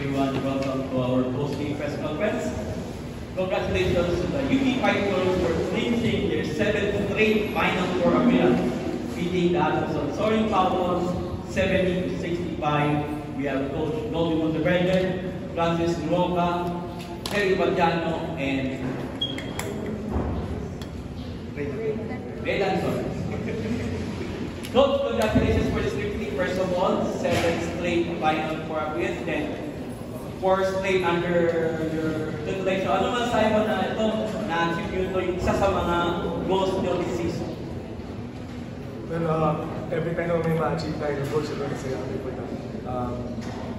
everyone. Welcome to our post-game press conference. Congratulations to the UP Fighters for clinching their 7th straight Final Four appearance, beating the Atenson Soaring Falcons 70-65. We have Coach Dolby Monteverde, Francis Roca, Terry Vadiano, and Redan Soares. Coach, congratulations for this victory. First of all, 7th straight Final Four appearance, then 4th straight under your tutelage. So, ano masasabi mo na ito, na-achieve yung isa sa mga goals nyo this season? Well, every time na may ma-achieve tayo ng goals, ito kasi kami po na.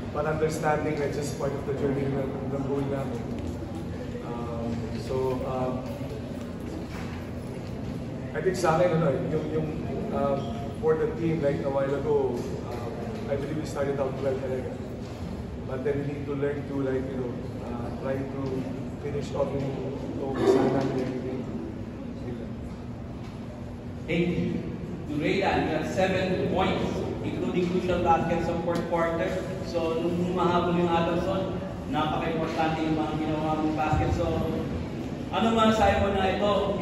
But understanding that just part of the journey ng goal namin. I think sa akin, for the team, like a while ago, I believe we started out well talaga. But then we need to learn to, try to finish off yung usahan namin everything. Thank you. To Redan, you have 7 points, including crucial baskets of 4th quarter. So, nung humahabol yung Atenson, napaka-importante yung mga ginawa mong basket. So, ano masasabi mo na ito,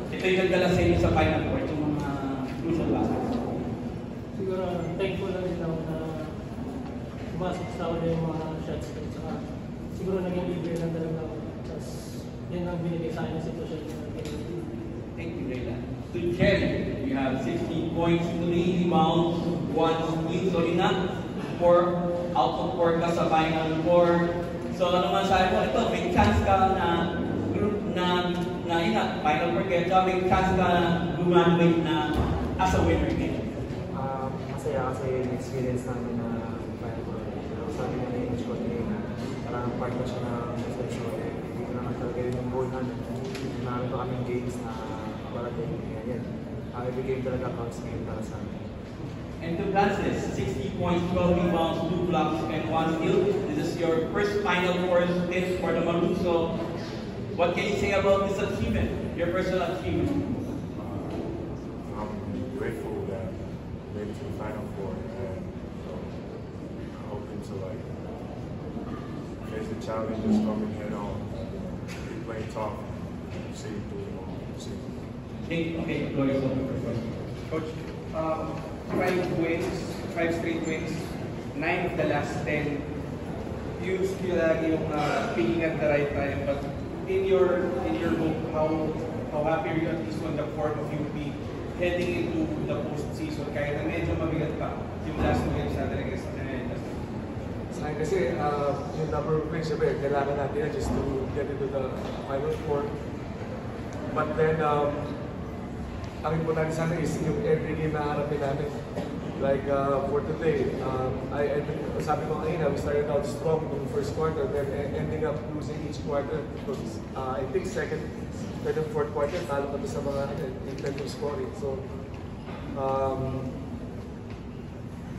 ito yung nagdala sa inyo sa Final Four, yung mga crucial baskets? Siguro, thankful na rin ako na pumasok sa ulit yung mga shots ko. Saka, siguro naging libre lang talaga ako. Tapos, yun ang binigay sa akin ng sitwasyon. Thank you, Redan. To Jerry, you have 16 points, 3 rebounds, 1 steal. So, yun na, 4 out of 4 ka sa Final Four. So, ano man sabi mo, ito, may chance ka na Final Four kaya may chance ka na graduate na as a winner again. Masaya kasi experience namin na Final Four. Sabi nga na yung squad na parang part na siya na session. Hindi ko naman talaga yung goal namin. Namin pa kaming games na parating ganyan. Every game talaga counts game para sa amin. And to Francis, 60 points, 12 rebounds, 2 blocks, and 1 steal. This is your first Final Four stint for the Maroons. So, what can you say about this achievement, your personal achievement? I'm grateful that I made it to the Final Four, and I'm hoping to face the challenges coming head on, keep playing tough, see through it all. Okay, floor is open for questions. Coach, 5 straight wins, 9 of the last 10. You still lagi yung picking at the right time, but in your book, how happy are you at least on the form of UP heading into the postseason kahit na medyo mabigat pa yung last 2 games natin against Canada? Sa akin kasi, yung number of wins, siyempre, kailangan natin na just to get into the Final Four. But then, ang importante sa akin is yung every game na harapin namin. Like for today, sabi ko kanina, we started out strong in the first quarter, then ending up losing each quarter. Because I think second, third, and fourth quarter, talo kami sa mga in terms of scoring. So,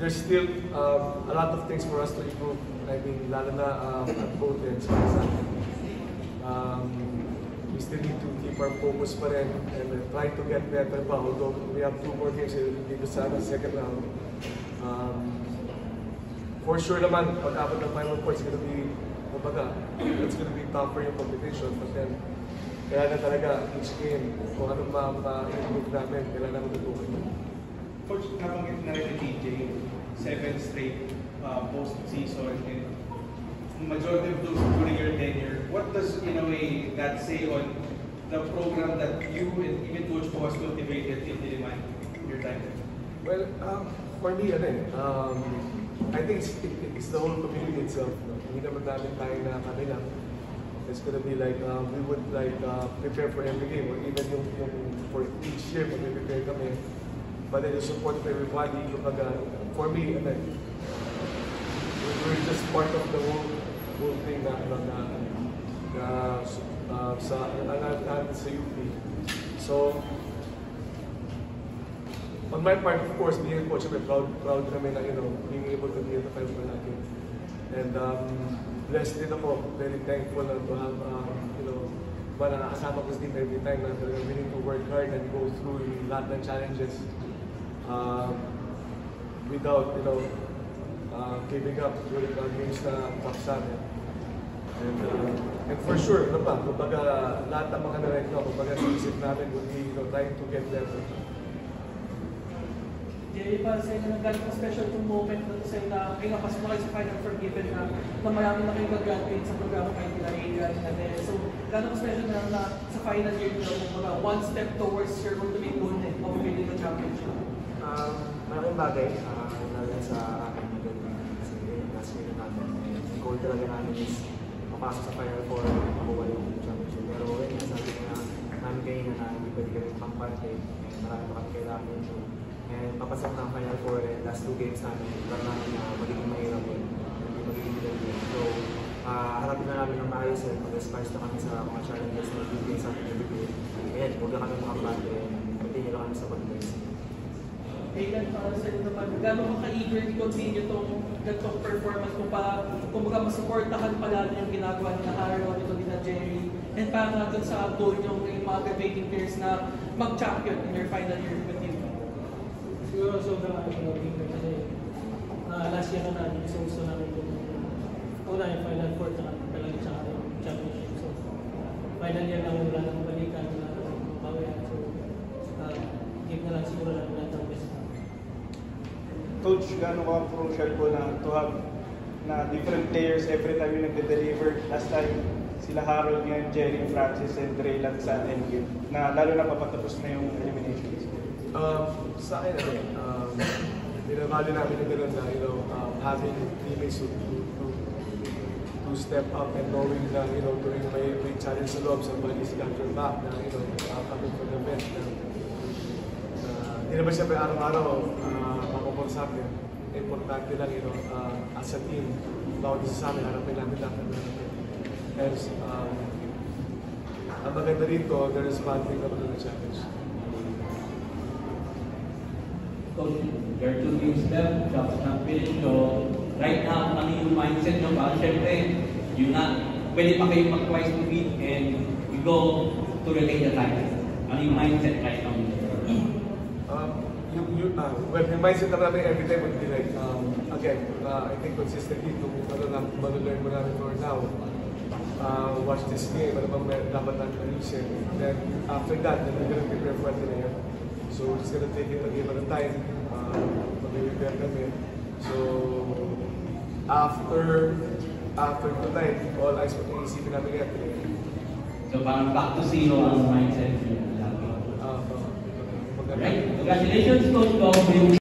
there's still a lot of things for us to improve. I mean, lalo na at both ends. We still need to keep our focus pa rin and try to get better pa. Although we have 2 more games dito sa second round. For sure naman, pag-abot ng Final Four, it's gonna be tougher yung competition. But then, kailangan talaga each game, kung anong ma-improve namin, kailangan matutukan. Coach, nabanggit na rin ni DJ, 7 straight post-season, and majority of those during your tenure. What does, in a way, that say on the program that you and even Coach Mo has cultivated in Diliman your time? Well, for me, I think it's the whole community itself. Hindi naman namin tayo na kanila. It's gonna be like, we would prepare for every game, or even yung for each year, mag-prepare kami. But then the support of everybody, for me, we're just part of the whole thing sa UP. So, on my part, of course, being a coach, I'm proud kami na, being able to be at the Final Four natin. And blessed din ako, very thankful na to have, nakasama ko sa team every time na we need to work hard and go through lahat ng challenges without, keeping up during our games na tough sa amin. And for sure, ano pa, kumbaga lahat ng mga na-right now, kumbaga sa isip namin would be trying to get better. Jerry, para sa inyo, nagkaroon ng special itong moment na sa inyo na kayo napasok na kayo sa Final Forgiven na marami na kayo mag-graduate sa programa kayo nila Adrian and so, gano'n special na sa final year nyo, mga one step towards your ultimate goal of winning the championship? Malaking bagay, lalo na sa akin na gano'n kasi last year na namin. Yung goal talaga namin is mapasok sa Final Four at makuha yung championship. Pero yun, sabi ko na namin kayo na hindi pwede kami kampante and marami pa kami kailangan. And papasok ng Final Four and last 2 games namin, parang namin na magiging mahirap yun, hindi magiging magiging. So, harapin na namin ng maayos yun, mag-aspire na kami sa mga challenges na bibigay sa ating everyday. Ayan, huwag na kami makapante and continue na kami sa pag-games. Kailan para sa inyo naman, gano'n ka-eager i-continue itong ganitong performance kung baga masuportahan pala yung ginagawa ni Aaron, ito ni Jerry, and para nga dun sa goal nyo ng mga graduating players na mag-champion in your final year with you? Siguro sobrang eager kasi last year na namin, gusto namin yung yung Final Four na talaga sa championship. So, final year namin wala nang balikan, wala nang bawian. So, give na lang siguro lang lahat ng best. Coach, gano'n ka crucial po na to have na different players every time yung nagde-deliver? Last time, sila Harold, ngayon Jerry, Francis, and Ray lang sa endgame, na lalo na papatapos na yung eliminations. Sa akin, binabali namin yung gano'n na, having teammates to step up and knowing na, during may challenge sa loob, somebody's got your back na, coming from the bench na, hindi naman siyempre araw-araw mapapor sa akin. Importante lang, as a team, bawat isa sa amin, harapin namin lahat ng natin. Hence, ang maganda rito, the responding naman ng challenge. Coach, there are 2 games left, champion. So, right now, ano yung mindset nyo ba? Siyempre, pwede pa kayo mag-twice to beat and you go to relay the title. Ano yung mindset right now? Well, yung mindset namin every time would be like, again, I think consistently, kung learn mo namin for now, watch this game, ano bang dapat natin ayusin. Then, after that, then we're gonna prepare for the year. So, it's gonna take it a game at a time, mag-prepare kami. So, after tonight, all eyes will be isipin namin ngayon. So, parang back to zero ang mindset nyo. Right. Congratulations, Coach Gong.